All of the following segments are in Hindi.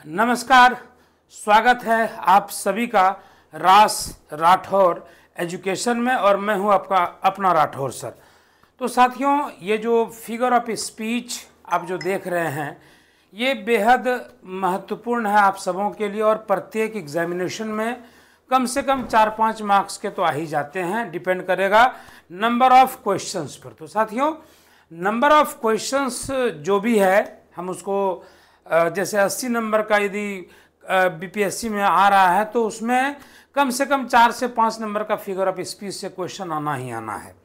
नमस्कार, स्वागत है आप सभी का रास राठौर एजुकेशन में और मैं हूं आपका अपना राठौर सर। तो साथियों, ये जो फिगर ऑफ स्पीच आप जो देख रहे हैं ये बेहद महत्वपूर्ण है आप सबों के लिए और प्रत्येक एग्जामिनेशन में कम से कम 4-5 मार्क्स के तो आ ही जाते हैं। डिपेंड करेगा नंबर ऑफ क्वेश्चंस पर। तो साथियों, नंबर ऑफ क्वेश्चंस जो भी है हम उसको जैसे 80 नंबर का यदि बीपीएससी में आ रहा है तो उसमें कम से कम 4 से 5 नंबर का फिगर ऑफ स्पीच से क्वेश्चन आना ही आना है।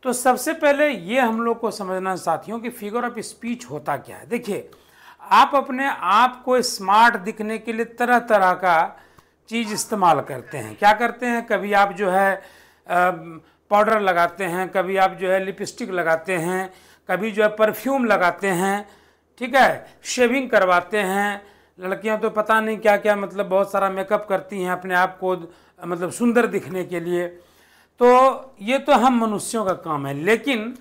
तो सबसे पहले ये हम लोग को समझना है साथियों कि फिगर ऑफ स्पीच होता क्या है। देखिए, आप अपने आप को स्मार्ट दिखने के लिए तरह तरह का चीज़ इस्तेमाल करते हैं। क्या करते हैं, कभी आप जो है पाउडर लगाते हैं, कभी आप जो है लिपस्टिक लगाते हैं, कभी जो है परफ्यूम लगाते हैं, ठीक है, शेविंग करवाते हैं। लड़कियां तो पता नहीं क्या क्या मतलब बहुत सारा मेकअप करती हैं अपने आप को मतलब सुंदर दिखने के लिए। तो ये तो हम मनुष्यों का काम है, लेकिन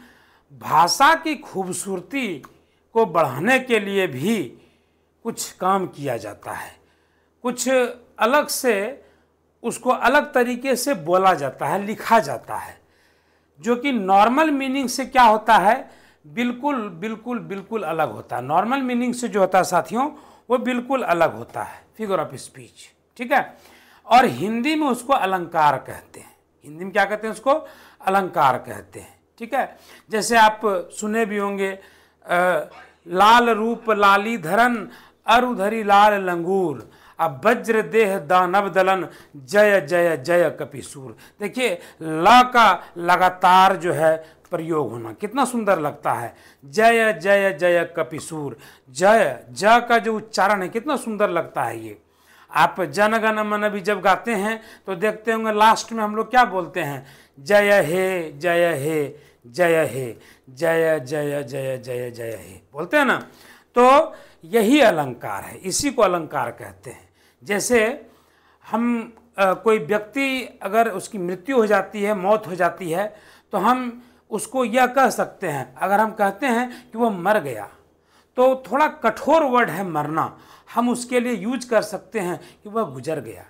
भाषा की खूबसूरती को बढ़ाने के लिए भी कुछ काम किया जाता है, कुछ अलग से उसको अलग तरीके से बोला जाता है, लिखा जाता है, जो कि नॉर्मल मीनिंग से क्या होता है बिल्कुल बिल्कुल बिल्कुल अलग होता है। नॉर्मल मीनिंग से जो होता है साथियों वो बिल्कुल अलग होता है फिगर ऑफ स्पीच, ठीक है। और हिंदी में उसको अलंकार कहते हैं। हिंदी में क्या कहते हैं, उसको अलंकार कहते हैं, ठीक है। जैसे आप सुने भी होंगे लाल रूप लाली धरन अरुधरी लाल लंगूर अब वज्र देह दानव दलन जय जय जय कपिसूर। देखिए, ला का लगातार जो है प्रयोग होना कितना सुंदर लगता है। जय जय जय कपिसूर, जय ज का जो उच्चारण है कितना सुंदर लगता है। ये आप जन गण मन भी जब गाते हैं तो देखते होंगे लास्ट में हम लोग क्या बोलते हैं, जय हे जय हे जय हे जय जय जय जय जय हे बोलते हैं ना। तो यही अलंकार है, इसी को अलंकार कहते हैं। जैसे हम कोई व्यक्ति अगर उसकी मृत्यु हो जाती है, मौत हो जाती है, तो हम उसको यह कह सकते हैं, अगर हम कहते हैं कि वो मर गया तो थोड़ा कठोर वर्ड है मरना, हम उसके लिए यूज कर सकते हैं कि वह गुजर गया,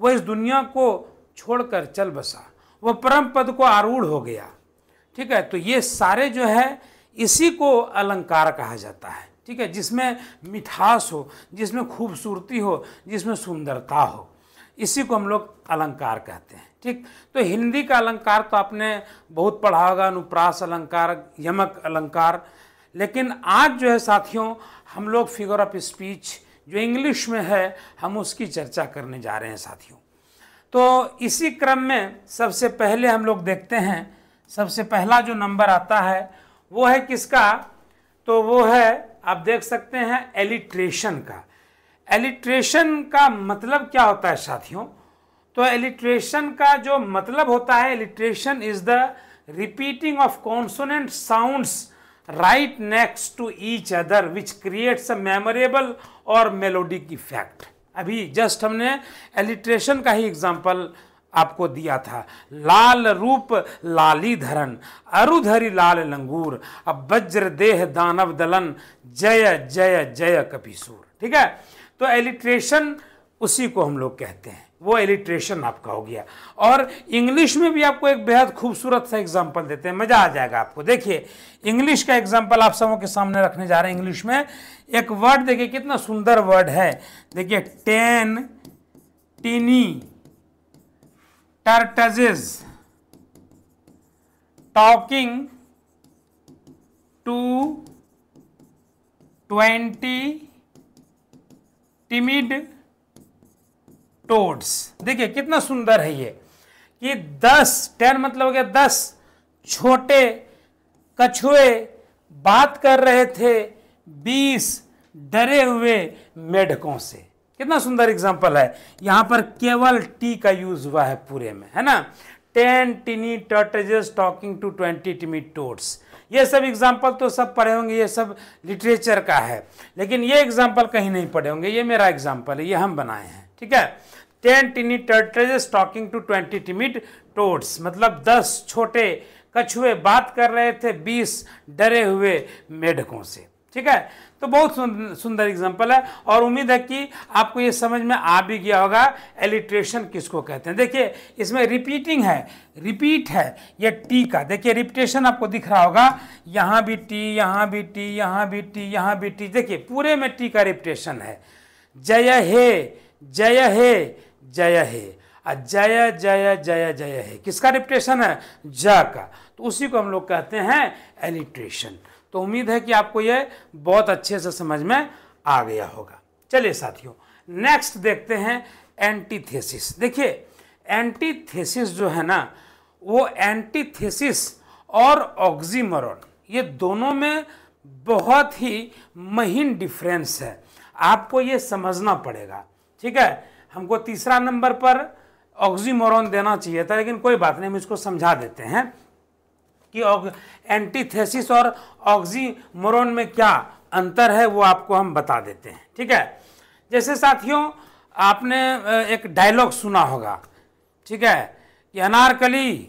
वह इस दुनिया को छोड़कर चल बसा, वह परम पद को आरूढ़ हो गया, ठीक है। तो ये सारे जो है इसी को अलंकार कहा जाता है, ठीक है, जिसमें मिठास हो, जिसमें खूबसूरती हो, जिसमें सुंदरता हो, इसी को हम लोग अलंकार कहते हैं, ठीक। तो हिंदी का अलंकार तो आपने बहुत पढ़ा होगा, अनुप्रास अलंकार, यमक अलंकार। लेकिन आज जो है साथियों हम लोग फिगर ऑफ स्पीच जो इंग्लिश में है हम उसकी चर्चा करने जा रहे हैं साथियों। तो इसी क्रम में सबसे पहले हम लोग देखते हैं, सबसे पहला जो नंबर आता है वो है किसका, तो वो है आप देख सकते हैं एलिट्रेशन का। एलिट्रेशन का मतलब क्या होता है साथियों, तो एलिट्रेशन का जो मतलब होता है, alliteration is the repeating of consonant sounds right next to each other which creates a memorable or melodic effect. अभी जस्ट हमने एलिट्रेशन का ही एग्जांपल आपको दिया था, लाल रूप लाली धरन अरुधरी लाल लंगूर अब वज्र देह दानव दलन जय जय जय कपिसूर, ठीक है। तो एलिट्रेशन उसी को हम लोग कहते हैं, वो एलिट्रेशन आपका हो गया। और इंग्लिश में भी आपको एक बेहद खूबसूरत सा एग्जांपल देते हैं, मजा आ जाएगा आपको। देखिए, इंग्लिश का एग्जांपल आप सबों के सामने रखने जा रहे हैं। इंग्लिश में एक वर्ड देखिए कितना सुंदर वर्ड है, देखिए 10 tiny tortoises talking to 20 timid toads। देखिए कितना सुंदर है ये कि 10 मतलब हो गया 10 छोटे कछुए बात कर रहे थे 20 डरे हुए मेढकों से। कितना सुंदर एग्जांपल है। यहां पर केवल टी का यूज हुआ है पूरे में, है ना। 10 teeny turtles talking to 20 timid toads. ये सब एग्जांपल तो सब पढ़े होंगे, ये सब लिटरेचर का है, लेकिन ये एग्जांपल कहीं नहीं पढ़े होंगे। ये मेरा एग्जांपल है, ये हम बनाए हैं, ठीक है। 10 teeny turtles talking to 20 timid toads मतलब 10 छोटे कछुए बात कर रहे थे 20 डरे हुए मेढकों से, ठीक है। तो बहुत सुंदर एग्जाम्पल है और उम्मीद है कि आपको ये समझ में आ भी गया होगा एलिट्रेशन किसको कहते हैं। देखिए इसमें रिपीटिंग है, रिपीट है ये टी का। देखिए रिपीटेशन आपको दिख रहा होगा, यहाँ भी टी, यहाँ भी टी, यहाँ भी टी, यहाँ भी टी। देखिए पूरे में टी का रिपीटेशन है। जय हे, जय हे, जय हे, जय जय जय जय है किसका रिपीटेशन है? ज का। तो उसी को हम लोग कहते हैं एलिट्रेशन। तो उम्मीद है कि आपको ये बहुत अच्छे से समझ में आ गया होगा। चलिए साथियों नेक्स्ट देखते हैं एंटीथेसिस। देखिए एंटीथेसिस जो है ना, वो एंटीथेसिस और ऑक्सीमोरॉन ये दोनों में बहुत ही महीन डिफरेंस है, आपको ये समझना पड़ेगा। ठीक है, हमको तीसरा नंबर पर ऑक्सीमोरॉन देना चाहिए था, लेकिन कोई बात नहीं, हम इसको समझा देते हैं कि एंटीथेसिस और ऑक्सीमोरॉन में क्या अंतर है वो आपको हम बता देते हैं। ठीक है, जैसे साथियों आपने एक डायलॉग सुना होगा, ठीक है, कि अनारकली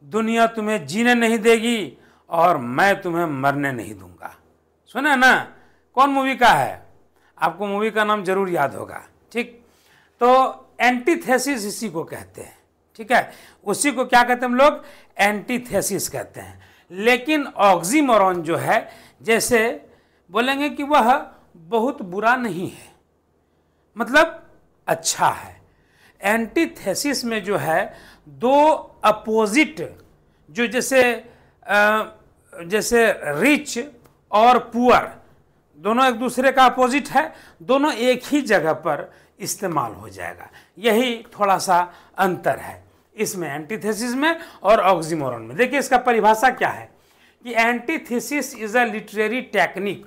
दुनिया तुम्हें जीने नहीं देगी और मैं तुम्हें मरने नहीं दूंगा। सुना ना? कौन मूवी का है? आपको मूवी का नाम जरूर याद होगा। ठीक, तो एंटीथेसिस इसी को कहते हैं। ठीक है, उसी को क्या कहते हैं हम लोग? एंटीथेसिस कहते हैं। लेकिन ऑक्सीमोरॉन जो है, जैसे बोलेंगे कि वह बहुत बुरा नहीं है, मतलब अच्छा है। एंटीथेसिस में जो है दो अपोजिट, जो जैसे रिच और पुअर दोनों एक दूसरे का अपोजिट है, दोनों एक ही जगह पर इस्तेमाल हो जाएगा। यही थोड़ा सा अंतर है इसमें, एंटीथेसिस में और ऑक्सीमोरॉन में। देखिए इसका परिभाषा क्या है कि antithesis is a literary technique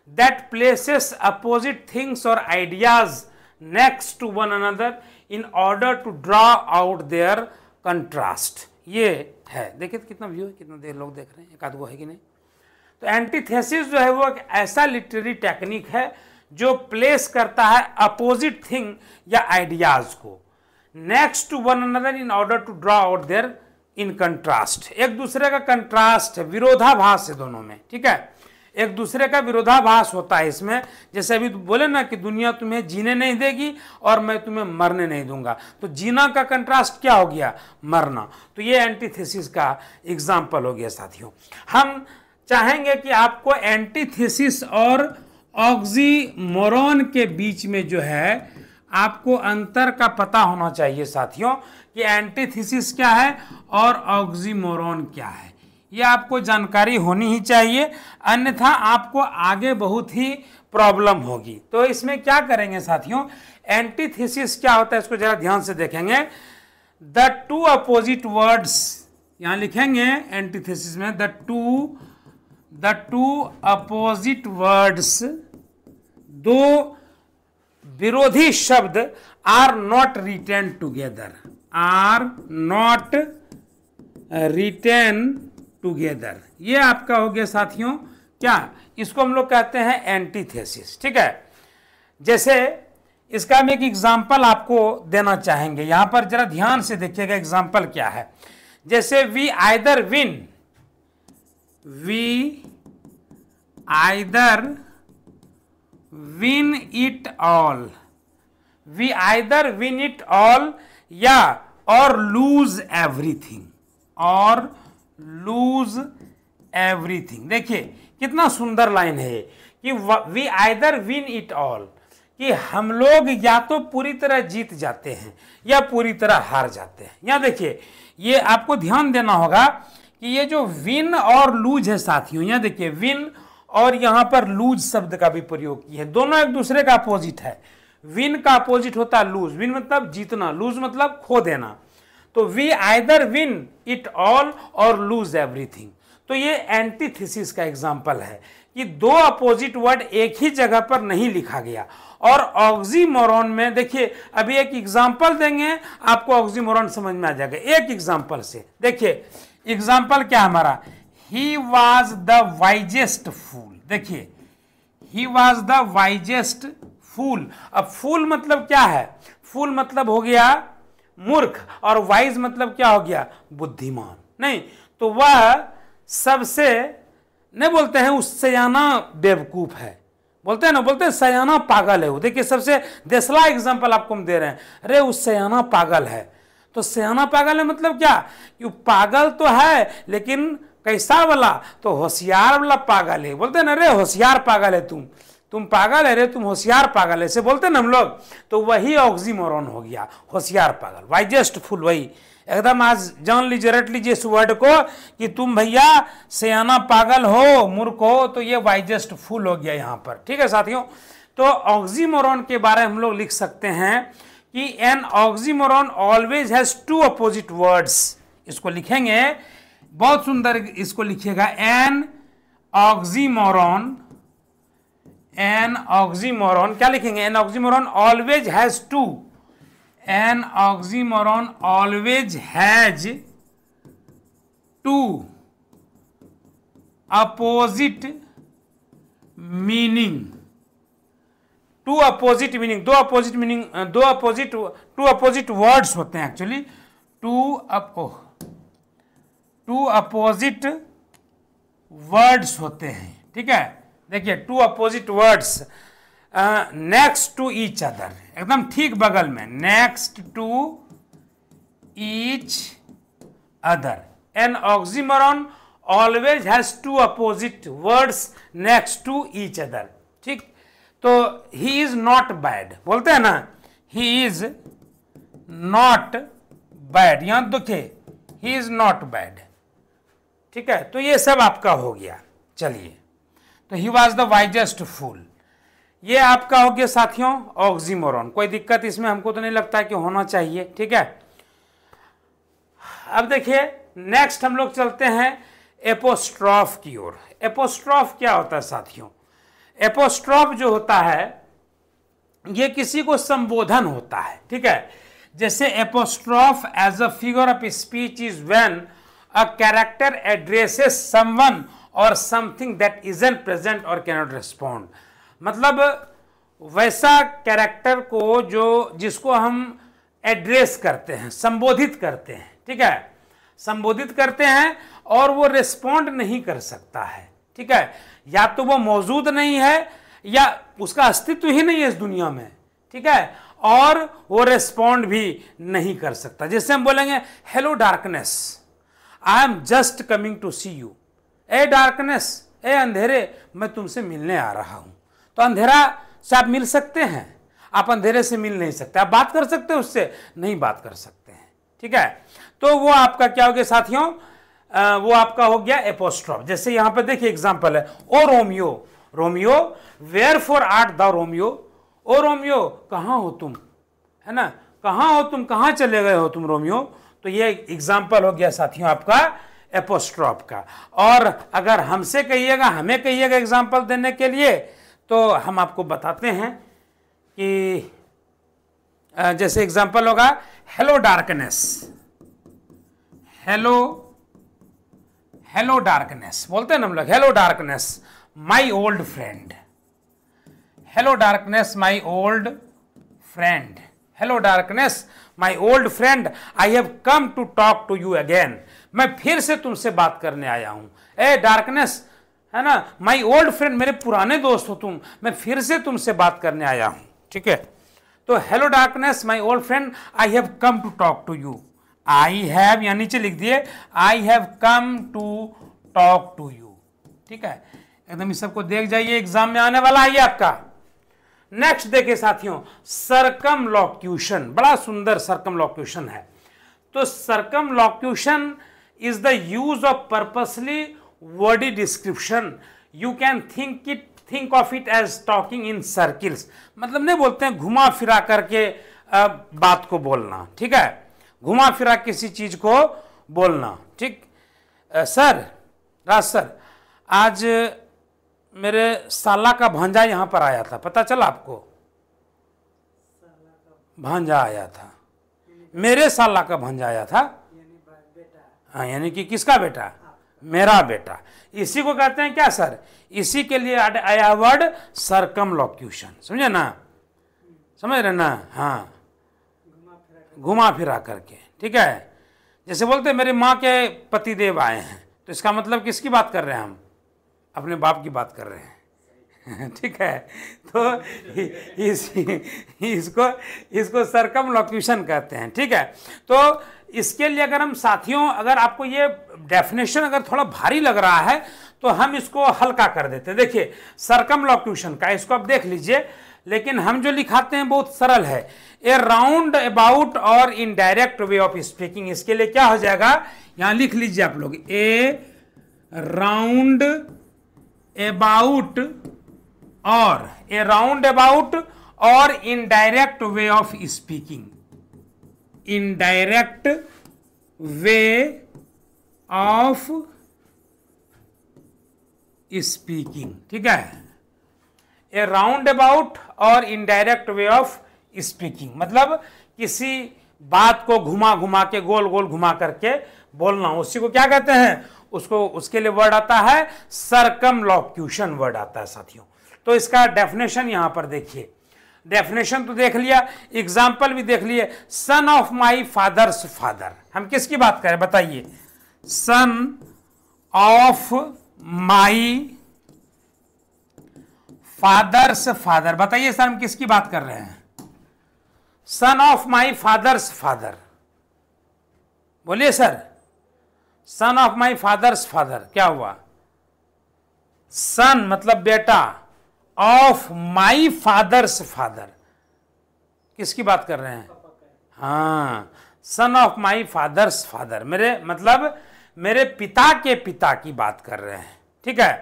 that places opposite things और ideas next to one another in order to draw out their contrast. ये है, देखिए कितना व्यू है, कितना देर लोग देख रहे हैं, एक आध वो है कि नहीं। तो एंटीथेसिस जो है वो एक ऐसा लिटरेरी टेक्निक है जो प्लेस करता है अपोजिट थिंग या आइडियाज को next to one another in order to draw out their in contrast. एक दूसरे का कंट्रास्ट है, विरोधाभास है दोनों में। ठीक है, एक दूसरे का विरोधाभास होता है इसमें। जैसे अभी बोले ना कि दुनिया तुम्हें जीने नहीं देगी और मैं तुम्हें मरने नहीं दूंगा, तो जीना का कंट्रास्ट क्या हो गया? मरना। तो ये एंटीथेसिस का एग्जाम्पल हो गया साथियों। हम चाहेंगे कि आपको एंटीथेसिस और ऑक्सीमोरॉन के बीच में जो है आपको अंतर का पता होना चाहिए साथियों, कि एंटीथेसिस क्या है और ऑक्सीमोरॉन क्या है, ये आपको जानकारी होनी ही चाहिए, अन्यथा आपको आगे बहुत ही प्रॉब्लम होगी। तो इसमें क्या करेंगे साथियों, एंटीथेसिस क्या होता है इसको जरा ध्यान से देखेंगे। द टू अपोजिट वर्ड्स, यहां लिखेंगे एंटीथेसिस में द टू अपोजिट वर्ड्स, दो विरोधी शब्द are not written together, are not written together. ये आपका हो गया साथियों क्या, इसको हम लोग कहते हैं एंटीथेसिस। ठीक है, जैसे इसका हम एक एग्जाम्पल आपको देना चाहेंगे, यहां पर जरा ध्यान से देखिएगा एग्जाम्पल क्या है। जैसे we either win it all, we either win it all या or lose everything, or lose everything. देखिए कितना सुंदर लाइन है कि we either win it all, कि हम लोग या तो पूरी तरह जीत जाते हैं या पूरी तरह हार जाते हैं। यहां देखिए ये आपको ध्यान देना होगा कि ये जो विन और लूज है साथियों, यहां देखिए विन और यहां पर लूज शब्द का भी प्रयोग किया है, दोनों एक दूसरे का अपोजिट है। विन का अपोजिट होता है लूज, विन मतलब जीतना, लूज मतलब खो देना। तो we either win it all or lose everything. तो ये एंटीथेसिस का एग्जाम्पल है कि दो अपोजिट वर्ड एक ही जगह पर नहीं लिखा गया। और ऑक्सीमोरॉन में देखिए अभी एक एग्जाम्पल देंगे, आपको ऑक्सीमोरॉन समझ में आ जाएगा एक एग्जाम्पल से। देखिए एग्जाम्पल क्या हमारा, ही वॉज द वाइजेस्ट फूल। देखिए ही वॉज द वाइजेस्ट फूल। अब फूल मतलब क्या है, फूल मतलब हो गया मूर्ख, और वाइज मतलब क्या हो गया, बुद्धिमान। नहीं, तो वह सबसे नहीं बोलते हैं उस सयाना बेवकूफ है, बोलते हैं ना, बोलते हैं सयाना पागल है वो। देखिए सबसे देसला एग्जांपल आपको हम दे रहे हैं, अरे उस सयाना पागल है। तो सयाना पागल है मतलब क्या, कि पागल तो है लेकिन कैसा वाला, तो होशियार वाला पागल है। बोलते हैं ना अरे होशियार पागल है तुम पागल है रे, तुम होशियार पागल है, ऐसे बोलते हैं ना हम लोग। तो वही ऑक्सीमोरन हो गया, होशियार पागल, वाइजेस्ट फुल। वही एकदम आज जान लीजिए, रट लीजिए इस वर्ड को कि तुम भैया सयाना पागल हो, मूर्ख हो, तो ये वाइजेस्ट फुल हो गया यहाँ पर। ठीक है साथियों, तो ऑक्सीमोरन के बारे में हम लोग लिख सकते हैं कि an oxymoron always has two opposite words. इसको लिखेंगे, बहुत सुंदर इसको लिखिएगा, एन ऑक्सीमोरन क्या लिखेंगे, an oxymoron always has two, an oxymoron always has two opposite meaning, two opposite meaning, दो अपोजिट टू अपोजिट वर्ड्स होते हैं एक्चुअली, टू अपोजिट वर्ड्स होते हैं। ठीक है, देखिए two opposite words next to each other, एकदम ठीक बगल में, next to each other. An oxymoron always has two opposite words next to each other. ठीक, तो ही इज नॉट बैड, बोलते हैं ना, ही इज नॉट बैड, यहां देखिए ही इज नॉट बैड। ठीक है, तो ये सब आपका हो गया। चलिए, तो ही वॉज द वाइजेस्ट फूल, ये आपका हो गया साथियों ऑक्सीमोरन। कोई दिक्कत इसमें हमको तो नहीं लगता कि होना चाहिए। ठीक है, अब देखिए नेक्स्ट हम लोग चलते हैं एपोस्ट्रॉफ की ओर। एपोस्ट्रॉफ क्या होता है साथियों, एपोस्ट्रॉफ जो होता है ये किसी को संबोधन होता है। ठीक है, जैसे apostrophe as a figure of speech is when a character addresses someone or something that isn't present or cannot respond. मतलब वैसा कैरेक्टर को जिसको हम एड्रेस करते हैं, संबोधित करते हैं। ठीक है, संबोधित करते हैं और वो रिस्पॉन्ड नहीं कर सकता है। ठीक है, या तो वो मौजूद नहीं है या उसका अस्तित्व ही नहीं है इस दुनिया में। ठीक है, और वो रिस्पॉन्ड भी नहीं कर सकता। जैसे हम बोलेंगे hello darkness, I am just coming to see you. ए डार्कनेस, ए अंधेरे, मैं तुमसे मिलने आ रहा हूं। तो अंधेरा से आप मिल सकते हैं? आप अंधेरे से मिल नहीं सकते। आप बात कर सकते हैं उससे? नहीं बात कर सकते हैं। ठीक है, तो वो आपका क्या हो गया साथियों, वो आपका हो गया एपोस्ट्रॉफ। जैसे यहां पर देखिए एग्जांपल है, O Romeo, Romeo wherefore art the Romeo. O Romeo कहां हो तुम, है ना, कहां हो तुम, कहां चले गए हो तुम रोमियो। तो ये एग्जांपल हो गया साथियों आपका एपोस्ट्रॉफ का। और अगर हमसे कहिएगा, हमें कहिएगा एग्जांपल देने के लिए, तो हम आपको बताते हैं कि जैसे एग्जांपल होगा हेलो डार्कनेस, हेलो डार्कनेस, बोलते हैं ना हम लोग, hello darkness my old friend, hello darkness my old friend, hello darkness my old friend, I have come to talk to you again. मैं फिर से तुमसे बात करने आया हूं। ए डार्कनेस, है ना, माई ओल्ड फ्रेंड, मेरे पुराने दोस्त हो तुम, मैं फिर से तुमसे बात करने आया हूं। ठीक है, तो hello darkness my old friend, I have come to talk to you. I have यहाँ नीचे लिख दिए, I have come to talk to you. ठीक है, एकदम इस सबको देख जाइए, एग्जाम में आने वाला है ये आपका। नेक्स्ट देखिए साथियों, सर्कमलोक्यूशन, बड़ा सुंदर सर्कमलोक्यूशन है। तो circumlocution is the use of purposely wordy description. You can think of it as talking in circles. मतलब नहीं बोलते हैं घुमा फिरा करके बात को बोलना। ठीक है, घुमा फिरा किसी चीज को बोलना। ठीक, सर, राज सर, आज मेरे साला का भांजा यहां पर आया था, पता चला आपको? भांजा आया था, मेरे साला का भांजा आया था। हाँ, यानी कि किसका बेटा? मेरा बेटा। इसी को कहते हैं क्या सर? इसी के लिए आया वर्ड सर्कमलोक्यूशन। समझे ना, समझ रहे ना? हाँ, घुमा फिरा करके। ठीक है, जैसे बोलते हैं मेरी माँ के पतिदेव आए हैं, तो इसका मतलब किसकी बात कर रहे हैं हम? अपने बाप की बात कर रहे हैं ठीक है, तो इसको सरकमलोक्यूशन कहते हैं। ठीक है, तो इसके लिए अगर हम साथियों, अगर आपको ये डेफिनेशन अगर थोड़ा भारी लग रहा है तो हम इसको हल्का कर देते हैं। देखिए सरकमलोक्यूशन का, इसको आप देख लीजिए, लेकिन हम जो लिखाते हैं बहुत सरल है, ए राउंड अबाउट और इनडायरेक्ट वे ऑफ स्पीकिंग। इसके लिए क्या हो जाएगा, यहां लिख लीजिए आप लोग, ए राउंड अबाउट और indirect way of speaking, indirect way of speaking. ठीक है, ए राउंड अबाउट और इनडायरेक्ट वे ऑफ स्पीकिंग मतलब किसी बात को घुमा घुमा के, गोल गोल घुमा करके बोलना, उसी को क्या कहते हैं, उसको, उसके लिए वर्ड आता है सरकमलोक्यूशन वर्ड आता है साथियों। तो इसका डेफिनेशन यहां पर देखिए, डेफिनेशन तो देख लिया, एग्जाम्पल भी देख लिए। Son of my father's father, हम किसकी बात करें बताइए, son of my father's father, बताइए सर हम किसकी बात कर रहे हैं, son of my father's father, बोलिए sir, son of my father's father क्या हुआ, सन मतलब बेटा, ऑफ माई फादर्स फादर, किसकी बात कर रहे हैं, हाँ, सन ऑफ माई फादर्स फादर, मेरे मतलब मेरे पिता के पिता की बात कर रहे हैं। ठीक है,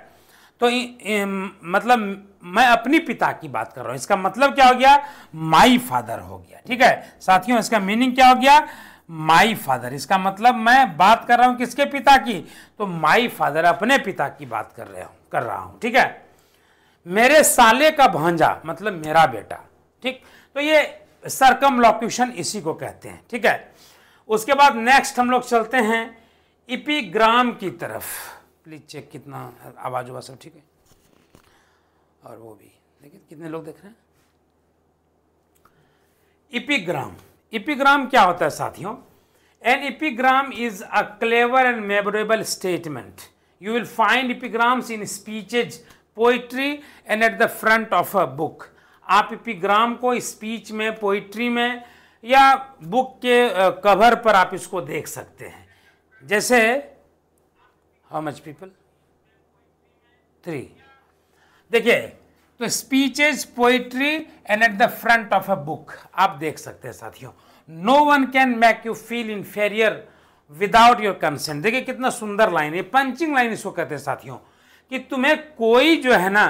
तो मतलब मैं अपनी पिता की बात कर रहा हूं, इसका मतलब क्या हो गया, माई फादर हो गया। ठीक है साथियों, इसका मीनिंग क्या हो गया, माई फादर, इसका मतलब मैं बात कर रहा हूं किसके पिता की, तो माई फादर, अपने पिता की बात कर रहा हूं। ठीक है, मेरे साले का भांजा मतलब मेरा बेटा। ठीक, तो ये सरकमलोक्यूशन इसी को कहते हैं। ठीक है, उसके बाद नेक्स्ट हम लोग चलते हैं एपिग्राम की तरफ। प्लीज चेक कितना आवाज हुआ, सब ठीक है, और वो भी देखिए कितने लोग देख रहे हैं। एपिग्राम, एपिग्राम क्या होता है साथियों, an epigram is a clever and memorable statement, you will find epigrams in speeches, poetry and at the front of a book. आप एपिग्राम को स्पीच में, पोइट्री में या बुक के कवर पर आप इसको देख सकते हैं। जैसे हाउ मच पीपल 3, देखिए तो speeches, poetry and at the front of a book आप देख सकते हैं साथियों। No one can make you feel inferior without your consent. देखिए कितना सुंदर लाइन है, पंचिंग लाइन इसको कहते हैं साथियों, कि तुम्हें कोई जो है ना,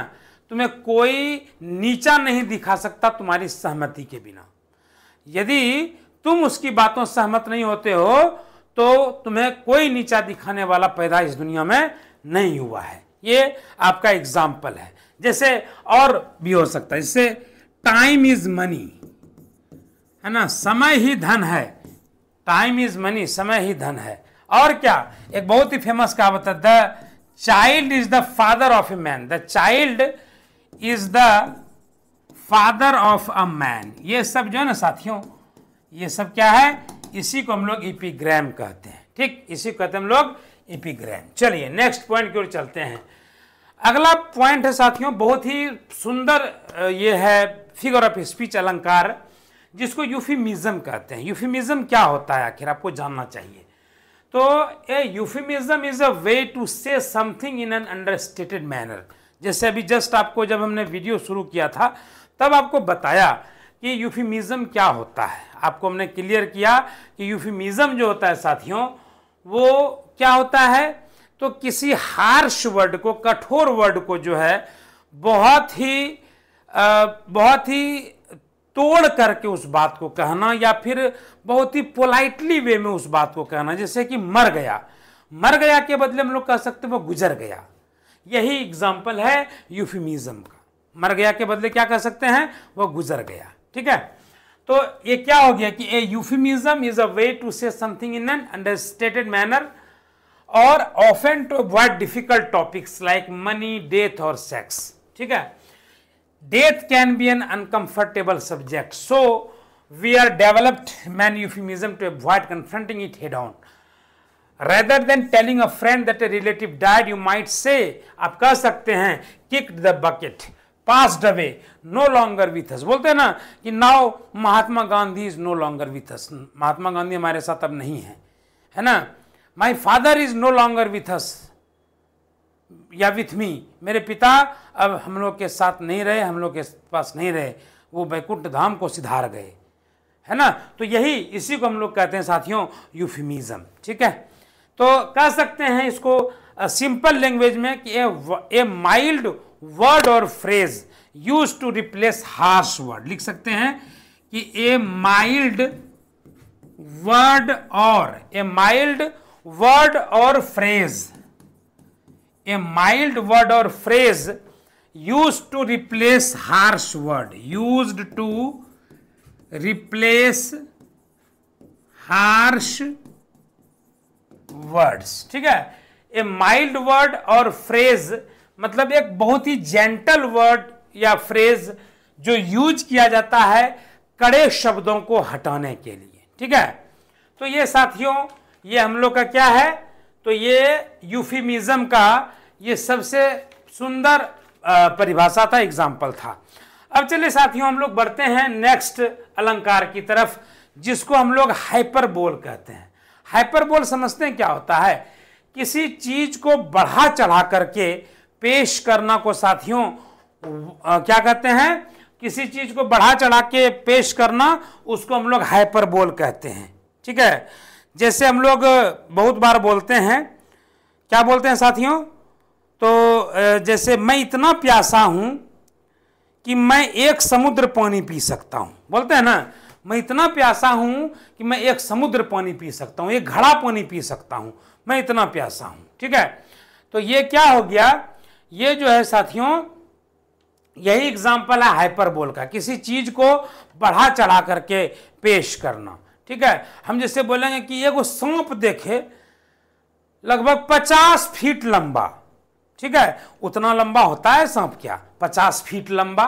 तुम्हें कोई नीचा नहीं दिखा सकता तुम्हारी सहमति के बिना। यदि तुम उसकी बातों से सहमत नहीं होते हो तो तुम्हें कोई नीचा दिखाने वाला पैदा इस दुनिया में नहीं हुआ है। ये आपका एग्जाम्पल है। जैसे और भी हो सकता है, जैसे टाइम इज मनी, है ना, समय ही धन है, टाइम इज मनी, समय ही धन है। और क्या, एक बहुत ही फेमस कहावत है, the child is the father of a man, the child is the father of a man. ये सब जो है ना साथियों, ये सब क्या है, इसी को हम लोग एपिग्राम कहते हैं। ठीक, इसी को कहते हैं हम लोग एपिग्राम। चलिए नेक्स्ट पॉइंट की ओर चलते हैं। अगला पॉइंट है साथियों, बहुत ही सुंदर ये है फिगर ऑफ स्पीच अलंकार, जिसको यूफिमिज्म कहते हैं। यूफिमिज्म क्या होता है आखिर, आपको जानना चाहिए। तो a euphemism is a way to say something in an understated manner. जैसे अभी जस्ट आपको जब हमने वीडियो शुरू किया था तब आपको बताया कि यूफिमिज्म क्या होता है, आपको हमने क्लियर किया कि यूफिमिज्म जो होता है साथियों वो क्या होता है, तो किसी हार्श वर्ड को, कठोर वर्ड को जो है बहुत ही तोड़ करके उस बात को कहना, या फिर बहुत ही पोलाइटली वे में उस बात को कहना। जैसे कि मर गया, मर गया के बदले हम लोग कह सकते हैं वो गुजर गया। यही एग्जाम्पल है यूफिमिज्म का। मर गया के बदले क्या कह सकते हैं, वो गुजर गया। ठीक है, तो ये क्या हो गया कि a euphemism is a way to say something in an understated manner और often to avoid difficult topics like money, death और सेक्स। ठीक है, death can be an uncomfortable subject, so we are developed many euphemism to avoid confronting it head on. Rather than telling a friend that a relative died you might say, आप कह सकते हैं kicked the bucket, passed away, no longer with us. बोलते हैं ना कि now Mahatma Gandhi is no longer with us, Mahatma Gandhi हमारे साथ अब नहीं है ना। My father is no longer with us या विथ मी, मेरे पिता अब हम लोग के साथ नहीं रहे, हम लोग के पास नहीं रहे, वो बैकुंठ धाम को सिधार गए, है ना। तो यही इसी को हम लोग कहते हैं साथियों यूफिमिज्म, ठीक है। तो कह सकते हैं इसको सिंपल लैंग्वेज में कि a mild word or phrase use to replace harsh word, लिख सकते हैं कि a mild word or phrase, a mild word or phrase used to replace harsh word, used to replace harsh words, ठीक है। a mild word और phrase मतलब एक बहुत ही जेंटल वर्ड या फ्रेज जो यूज किया जाता है कड़े शब्दों को हटाने के लिए, ठीक है। तो ये साथियों ये हम लोग का क्या है, तो ये यूफिमिज्म का ये सबसे सुंदर परिभाषा था, एग्जाम्पल था। अब चलिए साथियों हम लोग बढ़ते हैं नेक्स्ट अलंकार की तरफ, जिसको हम लोग हाइपरबोल कहते हैं। हाइपरबोल समझते हैं क्या होता है, किसी चीज को बढ़ा चढ़ा करके पेश करना को साथियों क्या कहते हैं, किसी चीज को बढ़ा चढ़ा के पेश करना उसको हम लोग हाइपरबोल कहते हैं, ठीक है। जैसे हम लोग बहुत बार बोलते हैं, क्या बोलते हैं साथियों, तो जैसे मैं इतना प्यासा हूं कि मैं एक समुद्र पानी पी सकता हूं, बोलते हैं ना, मैं इतना प्यासा हूं कि मैं एक समुद्र पानी पी सकता हूं, एक घड़ा पानी पी सकता हूं, मैं इतना प्यासा हूं, ठीक है। तो ये क्या हो गया, ये जो है साथियों यही एग्जाम्पल है हाइपरबोल का, किसी चीज को बढ़ा चढ़ा करके पेश करना, ठीक है। हम जैसे बोलेंगे कि एगो सांप देखे लगभग 50 फीट लंबा, ठीक है, उतना लंबा होता है सांप क्या, 50 फीट लंबा,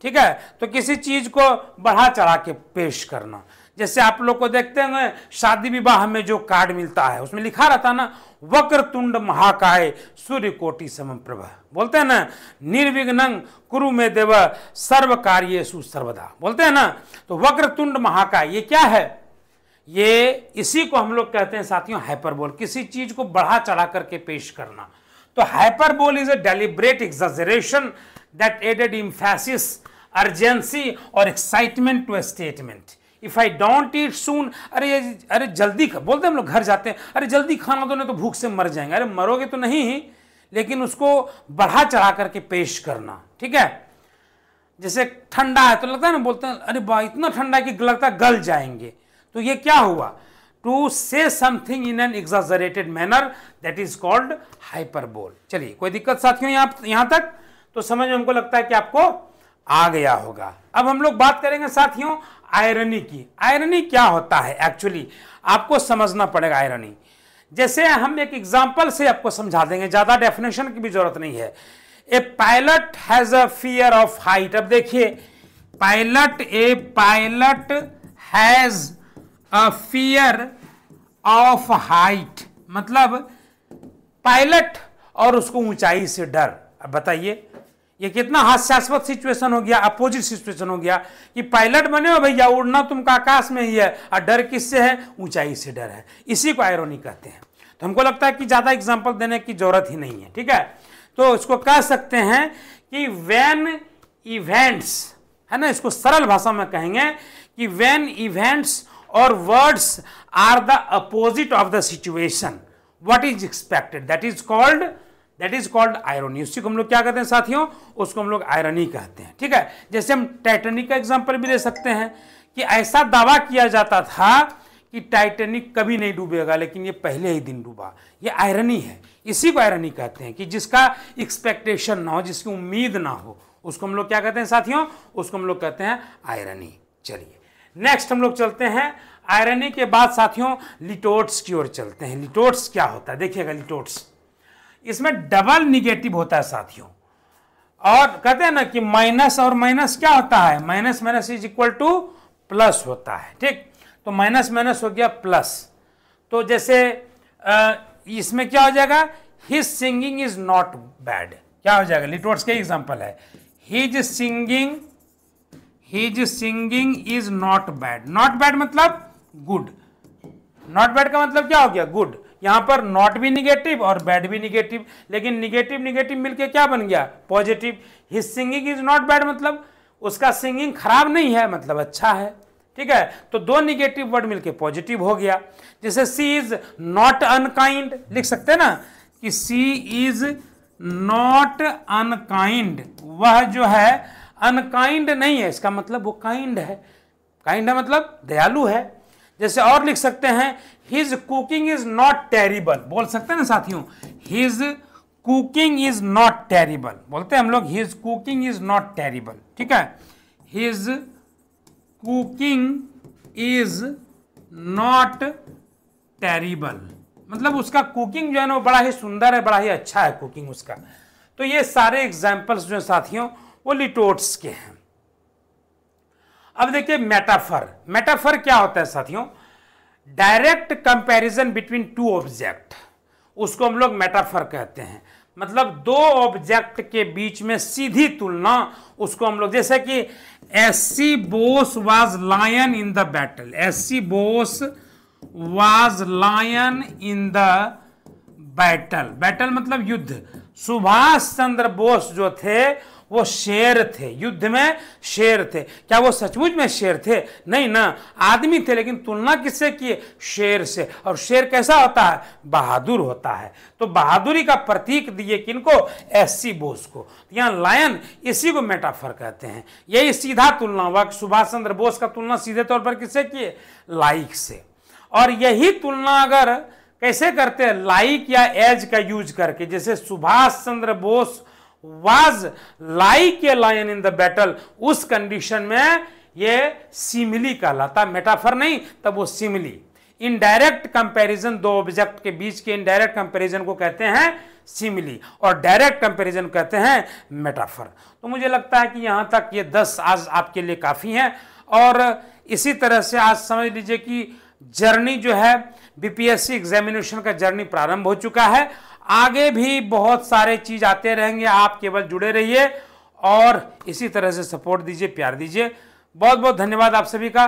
ठीक है। तो किसी चीज को बढ़ा चढ़ा के पेश करना, जैसे आप लोग को देखते हैं शादी विवाह में जो कार्ड मिलता है उसमें लिखा रहता ना, वक्रतुंड महाकाय सूर्य कोटि समप्रभ, बोलते हैं ना, निर्विघ्नं कुरु मे देव सर्व कार्येषु सर्वदा, बोलते हैं ना। तो वक्रतुंड महाकाय ये क्या है, ये इसी को हम लोग कहते हैं साथियों हाइपरबोल, किसी चीज को बढ़ा चढ़ा करके पेश करना। तो hyperbole is a deliberate exaggeration that added emphasis, urgency और excitement to a statement. If I don't eat soon, अरे जल्दी बोलते हैं हम लोग, घर जाते हैं, अरे जल्दी खाना दो नहीं तो भूख से मर जाएंगे, अरे मरोगे तो नहीं ही, लेकिन उसको बढ़ा चढ़ा करके पेश करना, ठीक है। जैसे ठंडा है तो लगता है ना, बोलते हैं अरे बा इतना ठंडा कि लगता है गल जाएंगे, तो ये क्या हुआ, to say something in an exaggerated manner, that is called hyperbole. चलिए कोई दिक्कत साथियों यहां तक तो समझ में हमको लगता है कि आपको आ गया होगा। अब हम लोग बात करेंगे साथियों आयरनी की। आयरनी क्या होता है, एक्चुअली आपको समझना पड़ेगा आयरनी। जैसे हम एक एग्जांपल से आपको समझा देंगे, ज्यादा डेफिनेशन की भी जरूरत नहीं है। A pilot has a fear of height. अब देखिए a pilot has a fear of height, मतलब पायलट और उसको ऊंचाई से डर। अब बताइए ये कितना हास्यास्पद सिचुएशन हो गया, अपोजिट सिचुएशन हो गया कि पायलट बने हो भैया, उड़ना तुमका आकाश में ही है, और डर किससे है, ऊंचाई से डर है। इसी को आयरनी कहते हैं। तो हमको लगता है कि ज्यादा एग्जांपल देने की जरूरत ही नहीं है, ठीक है। तो इसको कह सकते हैं कि व्हेन इवेंट्स, है ना, इसको सरल भाषा में कहेंगे कि when events or words are the opposite of the situation what is expected, that is called irony. उसी को हम लोग क्या कहते हैं साथियों, उसको हम लोग आयरनी कहते हैं, ठीक है। जैसे हम टाइटैनिक का एग्जांपल भी दे सकते हैं कि ऐसा दावा किया जाता था कि टाइटैनिक कभी नहीं डूबेगा, लेकिन ये पहले ही दिन डूबा। ये आयरनी है, इसी को आयरनी कहते हैं कि जिसका एक्सपेक्टेशन ना हो, जिसकी उम्मीद ना हो, उसको हम लोग क्या कहते हैं साथियों, उसको हम लोग कहते हैं आयरनी। चलिए नेक्स्ट हम लोग चलते हैं, आयरनी के बाद साथियों लिटोट्स की ओर चलते हैं। लिटोट्स क्या होता है, देखिएगा लिटोट्स, इसमें डबल निगेटिव होता है साथियों, और कहते हैं ना कि माइनस और माइनस क्या होता है, minus minus is equal two plus होता है, ठीक। तो माइनस माइनस हो गया प्लस। तो जैसे इसमें क्या हो जाएगा, his singing is not bad, क्या हो जाएगा, लिटोट्स का एग्जाम्पल है, his singing is not bad. Not bad मतलब गुड, नॉट बैड का मतलब क्या हो गया, गुड। यहां पर नॉट भी निगेटिव और बैड भी निगेटिव, लेकिन निगेटिव निगेटिव मिलके क्या बन गया, positive. His singing is not bad मतलब उसका सिंगिंग खराब नहीं है, मतलब अच्छा है, ठीक है। तो दो निगेटिव वर्ड मिलके पॉजिटिव हो गया। जैसे सी इज नॉट अनकाइंड, लिख सकते हैं ना कि सी इज नॉट अनकाइंड, वह जो है अनकाइंड नहीं है, इसका मतलब वो काइंड है, काइंड है मतलब दयालु है। जैसे और लिख सकते हैं, his cooking is not terrible, बोल सकते हैं ना साथियों, his cooking is not terrible, बोलते हैं हम लोग, his cooking is not terrible, ठीक है। His cooking is not terrible मतलब उसका कुकिंग जो है ना वो बड़ा ही सुंदर है, बड़ा ही अच्छा है कुकिंग उसका। तो ये सारे एग्जाम्पल्स जो है साथियों वो लिटोट्स के हैं। अब देखिए मेटाफर, मेटाफर क्या होता है साथियों, direct comparison between two object, उसको हम लोग मेटाफर कहते हैं। मतलब दो ऑब्जेक्ट के बीच में सीधी तुलना, उसको हम लोग, जैसे कि SC Bose was lion in the battle, SC Bose was lion in the battle, battle मतलब युद्ध। सुभाष चंद्र बोस जो थे वो शेर थे, युद्ध में शेर थे। क्या वो सचमुच में शेर थे? नहीं ना, आदमी थे, लेकिन तुलना किससे की? शेर से। और शेर कैसा होता है? बहादुर होता है। तो बहादुरी का प्रतीक दिए किनको? एससी बोस को। यहाँ लायन, इसी को मेटाफर कहते हैं। यही सीधा तुलना हुआ, सुभाष चंद्र बोस का तुलना सीधे तौर पर किससे किए? लाइक से। और यही तुलना अगर कैसे करते हैं? लाइक या एज का यूज करके। जैसे Subhash Chandra Bose was like a lion in the battle, उस कंडीशन में ये सिमिली कहलाता, मेटाफर नहीं, तब वो सिमिली। इनडायरेक्ट कंपैरिजन, दो ऑब्जेक्ट के बीच के इनडायरेक्ट कंपैरिजन को कहते हैं सिमिली, और डायरेक्ट कंपैरिजन कहते हैं मेटाफर। तो मुझे लगता है कि यहां तक ये 10 आज आपके लिए काफी हैं। और इसी तरह से आज समझ लीजिए कि जर्नी जो है बीपीएससी एग्जामिनेशन का जर्नी प्रारंभ हो चुका है। आगे भी बहुत सारे चीज आते रहेंगे, आप केवल जुड़े रहिए और इसी तरह से सपोर्ट दीजिए, प्यार दीजिए। बहुत बहुत धन्यवाद आप सभी का।